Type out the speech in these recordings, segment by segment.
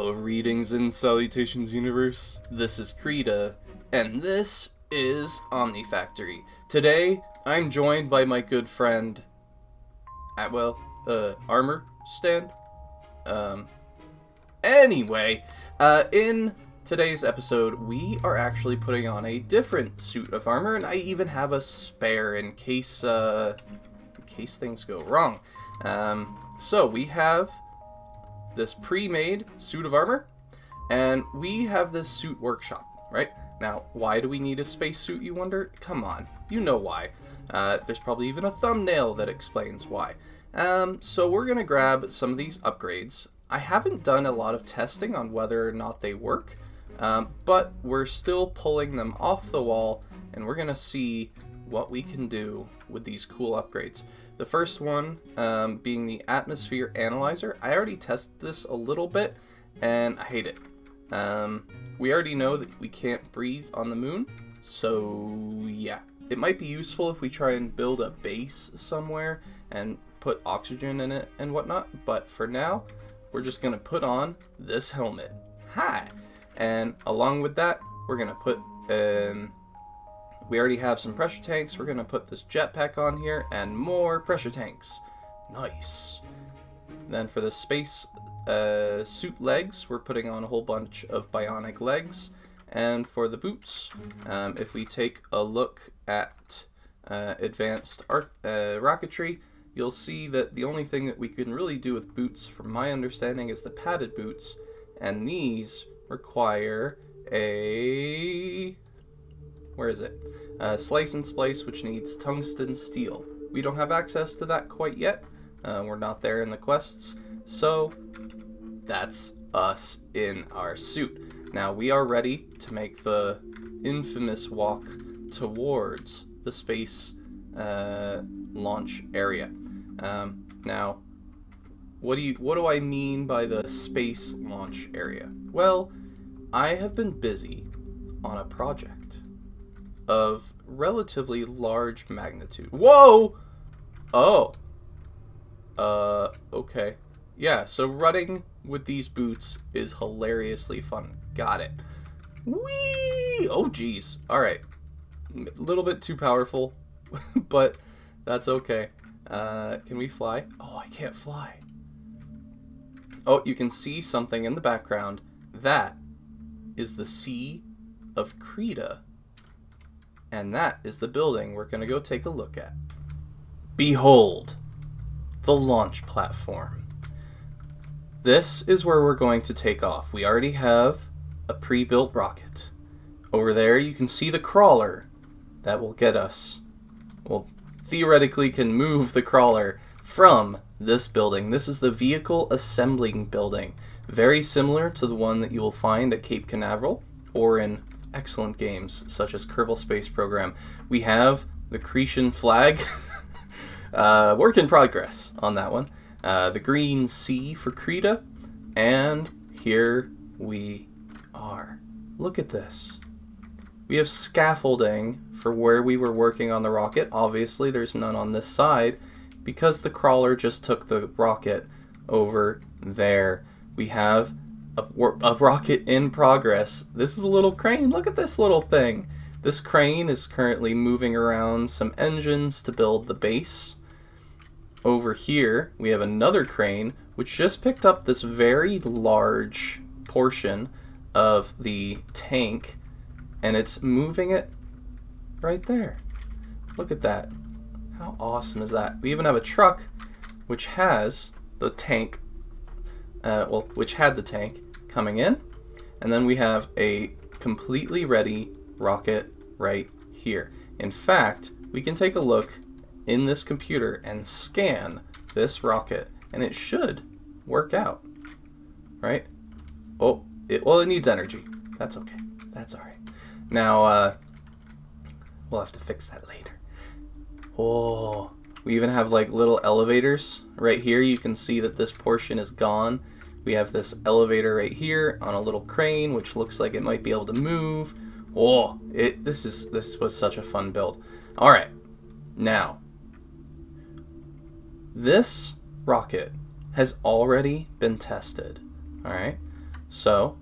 Greetings and salutations, universe. This is Creeta, and this is Omnifactory. Today, I'm joined by my good friend, Armor Stand. Anyway, in today's episode, we are actually putting on a different suit of armor, and I even have a spare in case things go wrong. So we have this pre-made suit of armor, and we have this suit workshop, right? Now, why do we need a spacesuit, you wonder? Come on, you know why. There's probably even a thumbnail that explains why. So we're gonna grab some of these upgrades. I haven't done a lot of testing on whether or not they work, but we're still pulling them off the wall, and we're gonna see what we can do with these cool upgrades. The first one being the Atmosphere Analyzer. I already tested this a little bit, and I hate it. We already know that we can't breathe on the moon, so yeah. It might be useful if we try and build a base somewhere and put oxygen in it and whatnot, but for now, we're just going to put on this helmet. Hi! And along with that, we're going to put... we already have some pressure tanks. We're going to put this jetpack on here and more pressure tanks. Nice. Then for the space suit legs, we're putting on a whole bunch of bionic legs. And for the boots, if we take a look at Advanced Rocketry, you'll see that the only thing that we can really do with boots, from my understanding, is the padded boots. And these require a... where is it? Slice and Splice, which needs tungsten steel. We don't have access to that quite yet. We're not there in the quests. So that's us in our suit. Now we are ready to make the infamous walk towards the space launch area. Now, what do I mean by the space launch area? Well, I have been busy on a project of relatively large magnitude. Whoa! Oh. Okay. Yeah, so running with these boots is hilariously fun. Got it. Whee! Oh, geez. Alright. A little bit too powerful, but that's okay. Can we fly? Oh, I can't fly. Oh, you can see something in the background. That is the Sea of Creeta. And that is the building we're going to go take a look at. Behold, the launch platform. This is where we're going to take off. We already have a pre-built rocket. Over there you can see the crawler that will get us, well, theoretically can move the crawler from this building. This is the vehicle assembling building. Very similar to the one that you will find at Cape Canaveral or in excellent games such as Kerbal Space Program. We have the Cretan flag. Work in progress on that one. The green C for Creeta. And here we are. Look at this. We have scaffolding for where we were working on the rocket. Obviously there's none on this side because the crawler just took the rocket over there. We have a rocket in progress. This is a little crane. Look at this little thing. This crane is currently moving around some engines to build the base. Over here, we have another crane, which just picked up this very large portion of the tank, and it's moving it right there. Look at that. How awesome is that? We even have a truck, which has the tank, which had the tank coming in, and then we have a completely ready rocket right here. In fact, we can take a look in this computer and scan this rocket, and it should work out, right? Oh, it needs energy. That's okay. That's all right. Now, we'll have to fix that later. Oh, we even have like little elevators right here. You can see that this portion is gone. We have this elevator right here on a little crane, which looks like it might be able to move. Oh, this was such a fun build. All right, now this rocket has already been tested. All right, So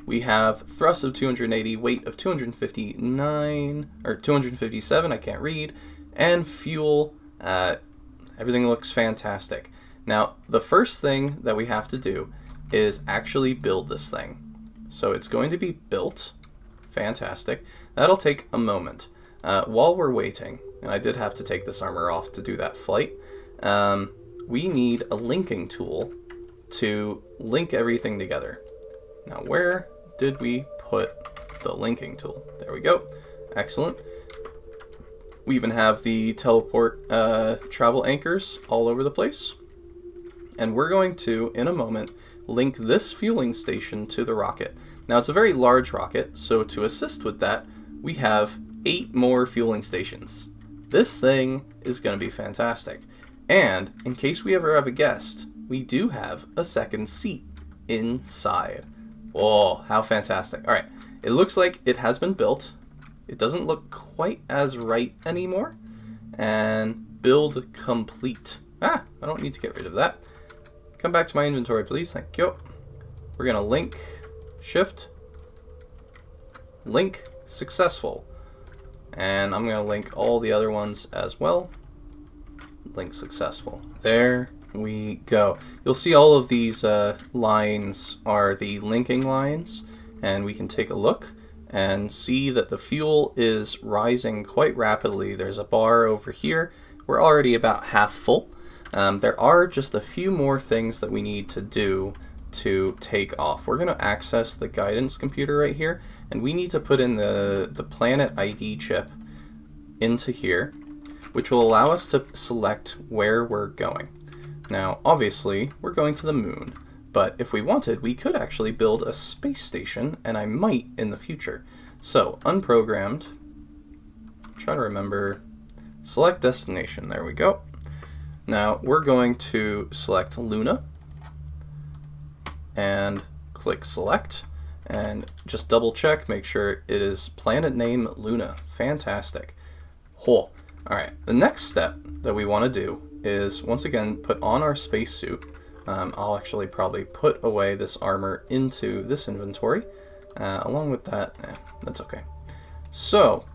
we have thrust of 280, weight of 259, or 257, I can't read, and fuel. Everything looks fantastic. Now, the first thing that we have to do is actually build this thing. So it's going to be built. Fantastic. That'll take a moment. While we're waiting, and I did have to take this armor off to do that flight, we need a linking tool to link everything together. Now, where did we put the linking tool? There we go. Excellent. We even have the teleport travel anchors all over the place. And we're going to, in a moment, link this fueling station to the rocket. Now, it's a very large rocket, so to assist with that, we have 8 more fueling stations. This thing is going to be fantastic. And in case we ever have a guest, we do have a second seat inside. Oh, how fantastic. All right, it looks like it has been built. It doesn't look quite as right anymore. And build complete. I don't need to get rid of that. Come back to my inventory, please. Thank you. We're going to link, shift, link, successful. And I'm going to link all the other ones as well. Link successful. There we go. You'll see all of these lines are the linking lines, and we can take a look and see that the fuel is rising quite rapidly. There's a bar over here. We're already about half full. There are just a few more things that we need to do to take off. We're going to access the guidance computer right here, and we need to put in the planet ID chip into here, which will allow us to select where we're going. Now, obviously, we're going to the moon, but if we wanted, we could actually build a space station, and I might in the future. So, unprogrammed, try to remember, select destination, there we go. Now, we're going to select Luna, and click select, and just double check, make sure it is planet name Luna. Fantastic. All right, the next step that we want to do is, once again, put on our spacesuit. I'll actually probably put away this armor into this inventory. Along with that, that's okay. So,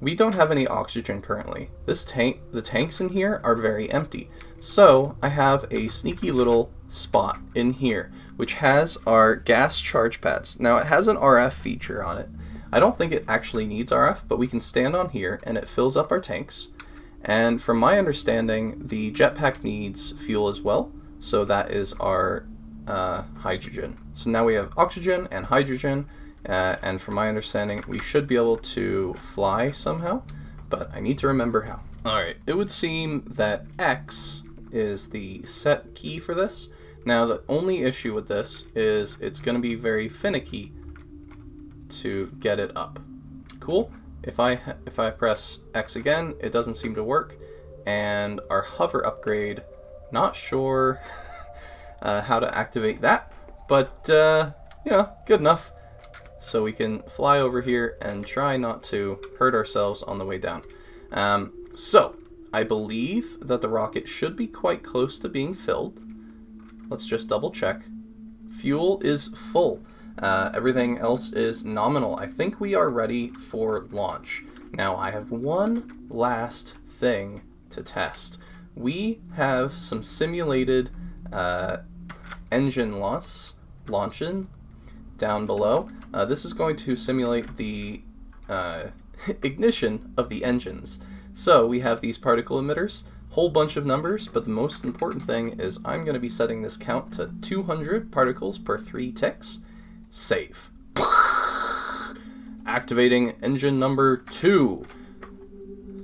we don't have any oxygen currently. The tanks in here are very empty. So, I have a sneaky little spot in here, which has our gas charge pads. Now, it has an RF feature on it. I don't think it actually needs RF, but we can stand on here and it fills up our tanks. And from my understanding, the jetpack needs fuel as well. So that is our hydrogen. So now we have oxygen and hydrogen. And from my understanding, we should be able to fly somehow, but I need to remember how. All right, it would seem that X is the set key for this. Now, the only issue with this is it's going to be very finicky to get it up. Cool. If I press X again, it doesn't seem to work. And our hover upgrade, not sure how to activate that, but yeah, good enough. So we can fly over here and try not to hurt ourselves on the way down. So I believe that the rocket should be quite close to being filled. Let's just double check. Fuel is full. Everything else is nominal. I think we are ready for launch. Now, I have one last thing to test. We have some simulated engine launching down below. This is going to simulate the ignition of the engines. So we have these particle emitters, whole bunch of numbers, but the most important thing is I'm going to be setting this count to 200 particles per 3 ticks. Save. Activating engine number 2.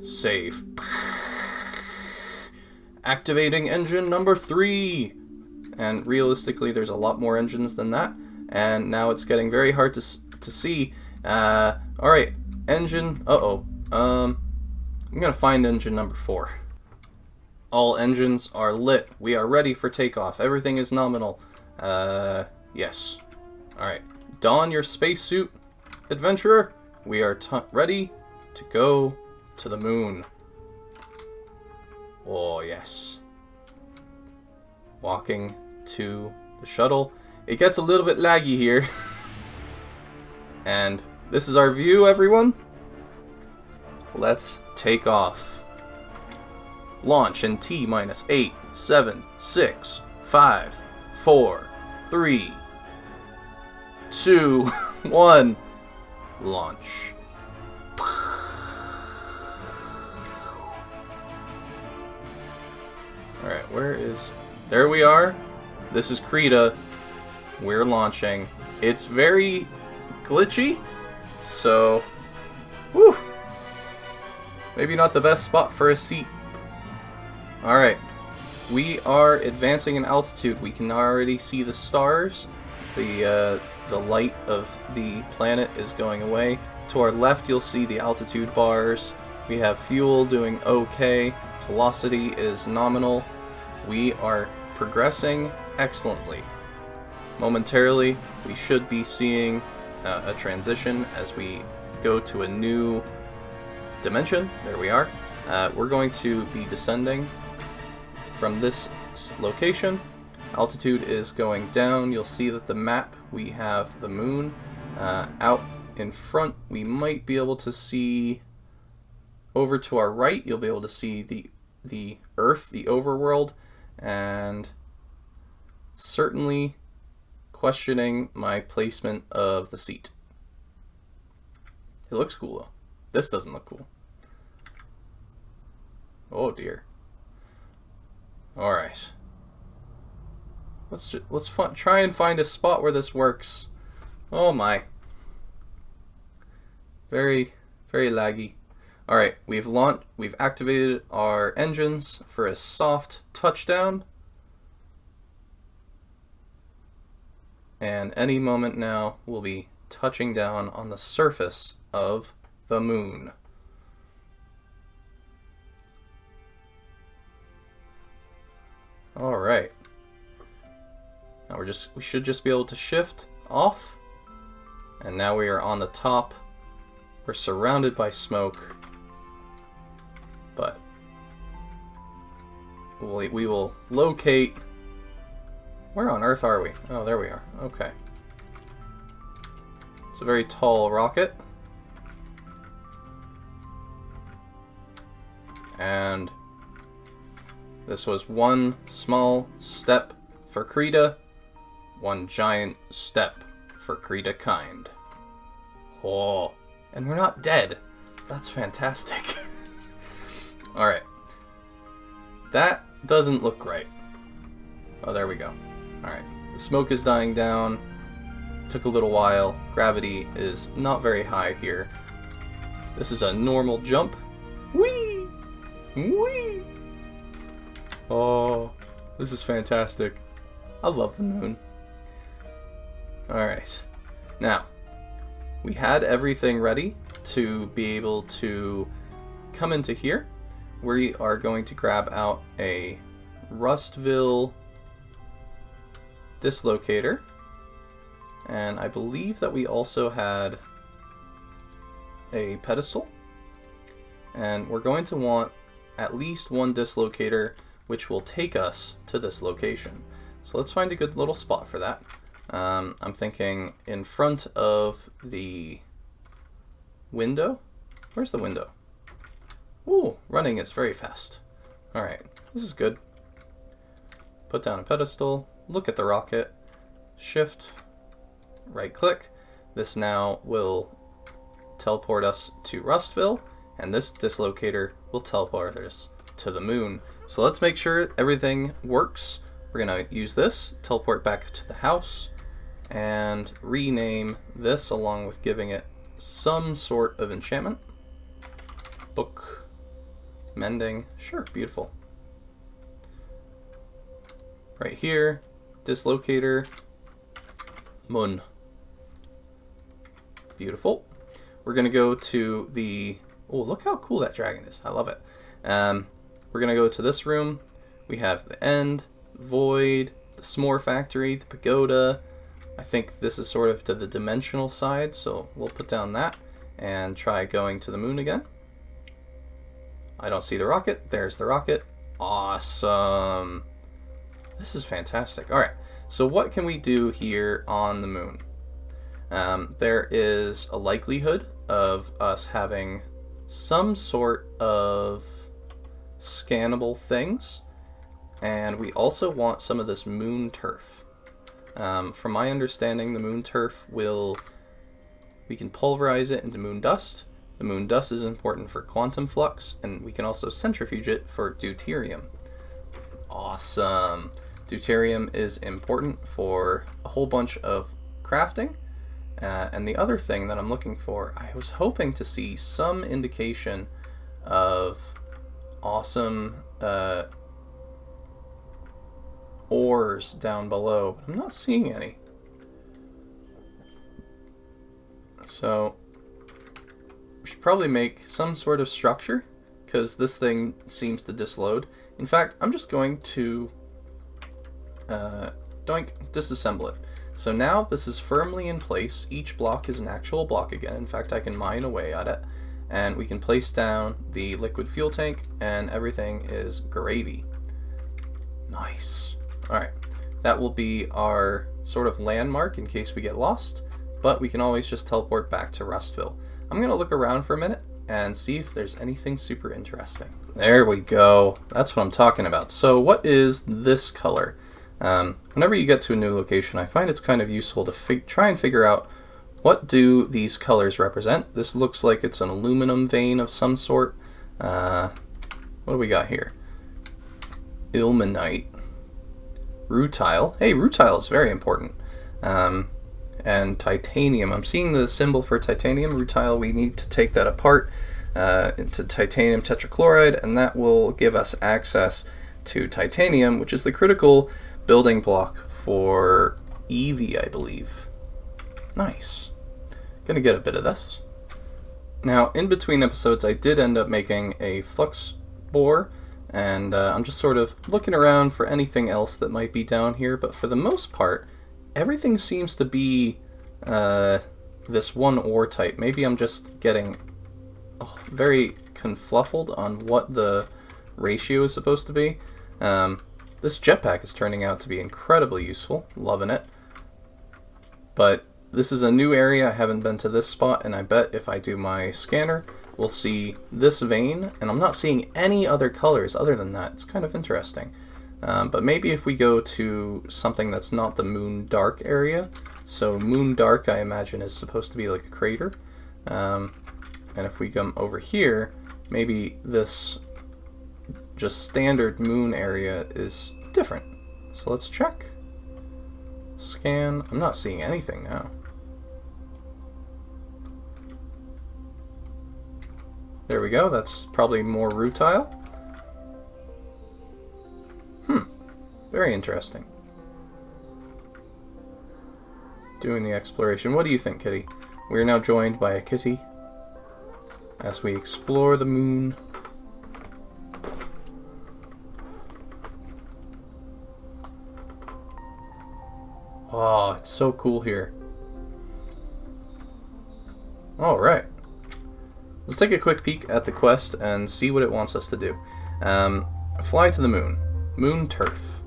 Save. Activating engine number 3. And realistically, there's a lot more engines than that. And now it's getting very hard to see. Alright, engine... I'm going to find engine number 4. All engines are lit. We are ready for takeoff. Everything is nominal. Yes. Alright. Don your spacesuit, adventurer. We are ready to go to the moon. Oh, yes. Walking to the shuttle. it gets a little bit laggy here. And this is our view, everyone. Let's take off. Launch in T minus 8, 7, 6, 5, 4, 3, 2, 1. Launch. Alright, where is... There we are. This is Creeta. We're launching. It's very glitchy, so... Whew! Maybe not the best spot for a seat. Alright. We are advancing in altitude. We can already see the stars. The light of the planet is going away. To our left, you'll see the altitude bars. We have fuel doing okay. Velocity is nominal. We are progressing excellently. Momentarily, we should be seeing a transition as we go to a new dimension. There we are. We're going to be descending from this location. Altitude is going down. You'll see that the map, we have the moon. Out in front, we might be able to see over to our right. You'll be able to see the Earth, the overworld, and certainly questioning my placement of the seat. It looks cool though. This doesn't look cool. Oh dear. All right. Let's try and find a spot where this works. Oh my. Very, very laggy. All right, we've activated our engines for a soft touchdown. And any moment now, we'll be touching down on the surface of the moon. All right. Now we should just be able to shift off. And now we are on the top. We're surrounded by smoke. But we will locate... Where on earth are we? Oh, there we are. Okay. It's a very tall rocket. And this was one small step for Creeta, one giant step for Creeta kind. Oh, and we're not dead. That's fantastic. Alright. That doesn't look right. Oh, there we go. Alright. The smoke is dying down. Took a little while. Gravity is not very high here. This is a normal jump. Whee! Whee! Oh, this is fantastic. I love the moon. Alright. Now, we had everything ready to be able to come into here. We are going to grab out a Rutile Dislocator. And I believe that we also had a pedestal. And we're going to want at least one dislocator, which will take us to this location. So let's find a good little spot for that. I'm thinking in front of the window. Where's the window? Ooh, running is very fast. Alright, this is good. Put down a pedestal, look at the rocket, shift, right click. This now will teleport us to Rutile, and this dislocator will teleport us to the moon. So let's make sure everything works. We're going to use this, teleport back to the house, and rename this along with giving it some sort of enchantment. Book. Mending. Sure, beautiful. Right here, dislocator, moon. Beautiful. We're going to go to the... Oh, look how cool that dragon is. I love it. We're going to go to this room. We have the end, void, the s'more factory, the pagoda. I think this is sort of to the dimensional side, so we'll put down that and try going to the moon again. I don't see the rocket. There's the rocket. Awesome. This is fantastic. All right. So what can we do here on the moon? There is a likelihood of us having some sort of scannable things, and we also want some of this moon turf. From my understanding, the moon turf we can pulverize it into moon dust. The moon dust is important for quantum flux, and we can also centrifuge it for deuterium. Awesome! Deuterium is important for a whole bunch of crafting. And the other thing that I'm looking for, I was hoping to see some indication of awesome ores down below, but I'm not seeing any. So we should probably make some sort of structure, because this thing seems to disload. In fact, I'm just going to disassemble it. So now this is firmly in place. Each block is an actual block again. In fact, I can mine away at it. And we can place down the liquid fuel tank, and everything is gravy. Nice. Alright, that will be our sort of landmark in case we get lost, but we can always just teleport back to Rustville. I'm going to look around for a minute and see if there's anything super interesting. There we go. That's what I'm talking about. So what is this color? Whenever you get to a new location, I find it's kind of useful to try and figure out what do these colors represent. This looks like it's an aluminum vein of some sort. What do we got here? Ilmenite. Rutile. Hey, rutile is very important. And titanium. I'm seeing the symbol for titanium. Rutile, we need to take that apart into titanium tetrachloride, and that will give us access to titanium, which is the critical building block for EV, I believe. Nice. Gonna get a bit of this. Now, in between episodes, I did end up making a flux bore, and I'm just sort of looking around for anything else that might be down here, but for the most part, everything seems to be this one ore type. Maybe I'm just getting very confluffled on what the ratio is supposed to be. This jetpack is turning out to be incredibly useful. Loving it. But this is a new area. I haven't been to this spot, and I bet if I do my scanner, we'll see this vein, and I'm not seeing any other colors other than that. It's kind of interesting. But maybe if we go to something that's not the Moon Dark area. So Moon Dark, I imagine, is supposed to be like a crater. And if we come over here, maybe this just standard moon area is different. So let's check. Scan. I'm not seeing anything now. There we go. That's probably more rutile. Very interesting. Doing the exploration. What do you think, Kitty? We are now joined by a kitty as we explore the moon. Oh, it's so cool here. Alright. Let's take a quick peek at the quest and see what it wants us to do. Fly to the moon. Moon turf.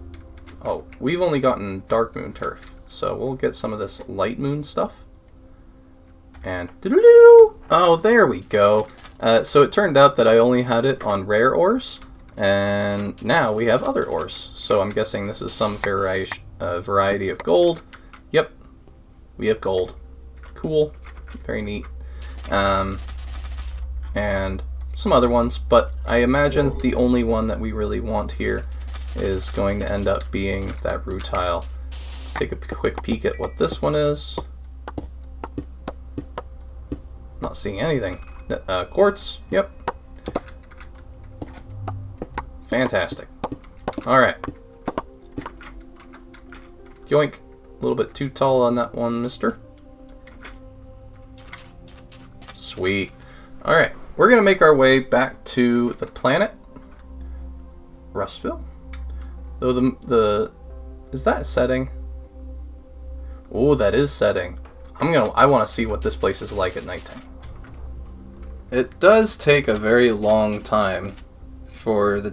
Oh, we've only gotten dark moon turf, so we'll get some of this light moon stuff. And doo-doo-doo! Oh, there we go. So it turned out that I only had it on rare ores, and now we have other ores. So I'm guessing this is some variety of gold. Yep, we have gold. Cool, very neat. And some other ones, but I imagine the only one that we really want here is going to end up being that rutile. Let's take a quick peek at what this one is. Not seeing anything. Quartz, yep. Fantastic. Alright. Yoink. A little bit too tall on that one, mister. Sweet. Alright. We're going to make our way back to the planet. Rustville? Though is that setting? Oh, that is setting. I want to see what this place is like at nighttime. It does take a very long time for the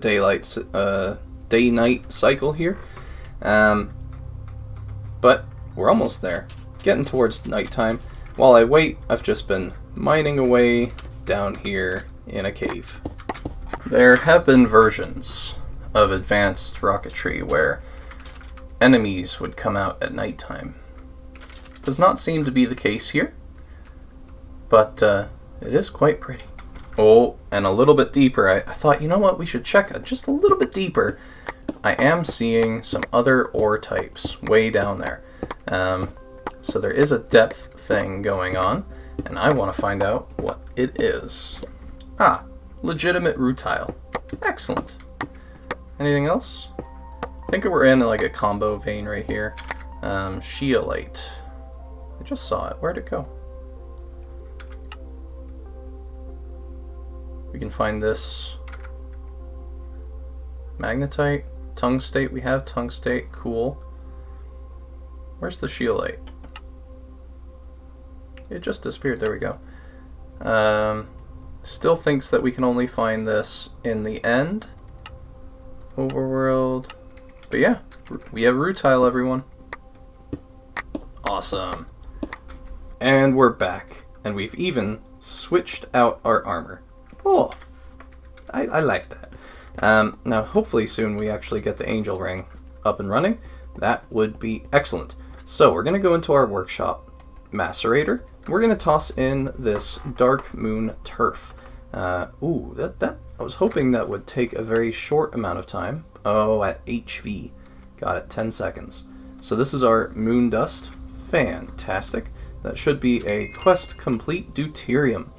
day-night cycle here. but we're almost there. Getting towards nighttime. While I wait, I've just been mining away down here in a cave. There have been versions of Advanced Rocketry where enemies would come out at nighttime. Does not seem to be the case here, but it is quite pretty. Oh, and a little bit deeper, I thought, you know what, we should check it just a little bit deeper. I am seeing some other ore types way down there. So there is a depth thing going on, and I want to find out what it is. Ah, legitimate rutile. Excellent. Anything else? I think we're in like a combo vein right here. Scheelite. I just saw it. Where'd it go? We can find this. Magnetite. Tungstate. We have tungstate. Cool. Where's the scheelite? It just disappeared. There we go. Still thinks that we can only find this in the end. Overworld. But yeah, we have rutile, everyone. Awesome. And we're back. And we've even switched out our armor. Oh, I like that. Now, hopefully soon we actually get the angel ring up and running. That would be excellent. So we're going to go into our workshop macerator. We're going to toss in this dark moon turf. Ooh, that I was hoping that would take a very short amount of time. Oh, at HV. Got it, 10 seconds. So this is our moon dust. Fantastic. That should be a quest complete deuterium.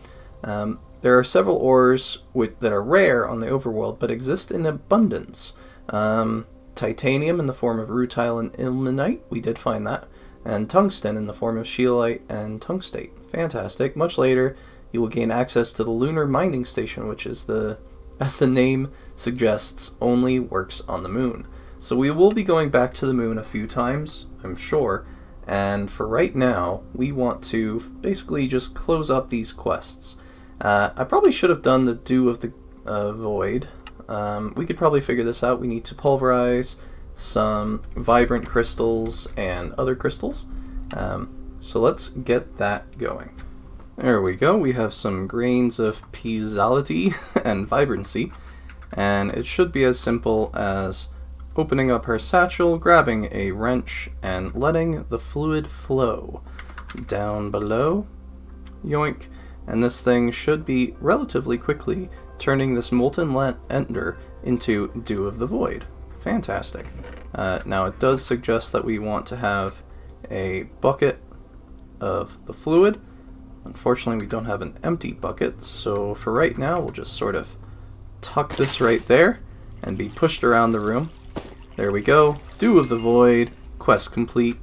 There are several ores that are rare on the overworld, but exist in abundance. Titanium in the form of rutile and ilmenite, we did find that. And tungsten in the form of scheelite and tungstate. Fantastic. Much later, you will gain access to the lunar mining station, which is as the name suggests, only works on the moon. So we will be going back to the moon a few times, I'm sure. And for right now, we want to basically just close up these quests. I probably should have done the Dew of the Void. We could probably figure this out. We need to pulverize some vibrant crystals and other crystals. So let's get that going. There we go. We have some grains of piezomality and vibrancy. And it should be as simple as opening up her satchel, grabbing a wrench, and letting the fluid flow down below. Yoink. And this thing should be relatively quickly turning this molten ender into Dew of the Void. Fantastic. Now it does suggest that we want to have a bucket of the fluid. Unfortunately, we don't have an empty bucket, so for right now we'll just sort of tuck this right there and be pushed around the room. There we go. Dew of the Void. Quest complete.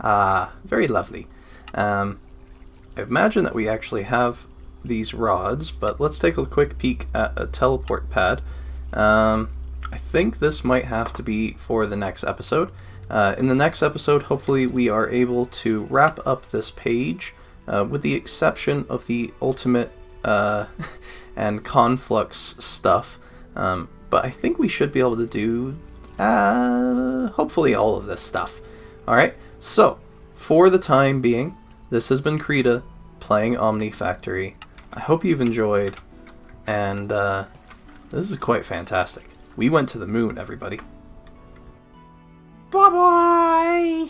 Very lovely. I imagine that we actually have these rods, but let's take a quick peek at a teleport pad. I think this might have to be for the next episode. In the next episode, hopefully we are able to wrap up this page, with the exception of the ultimate and conflux stuff. But I think we should be able to do hopefully all of this stuff. Alright, so for the time being, this has been Creeta playing Omnifactory. I hope you've enjoyed, and this is quite fantastic. We went to the moon, everybody. Bye-bye!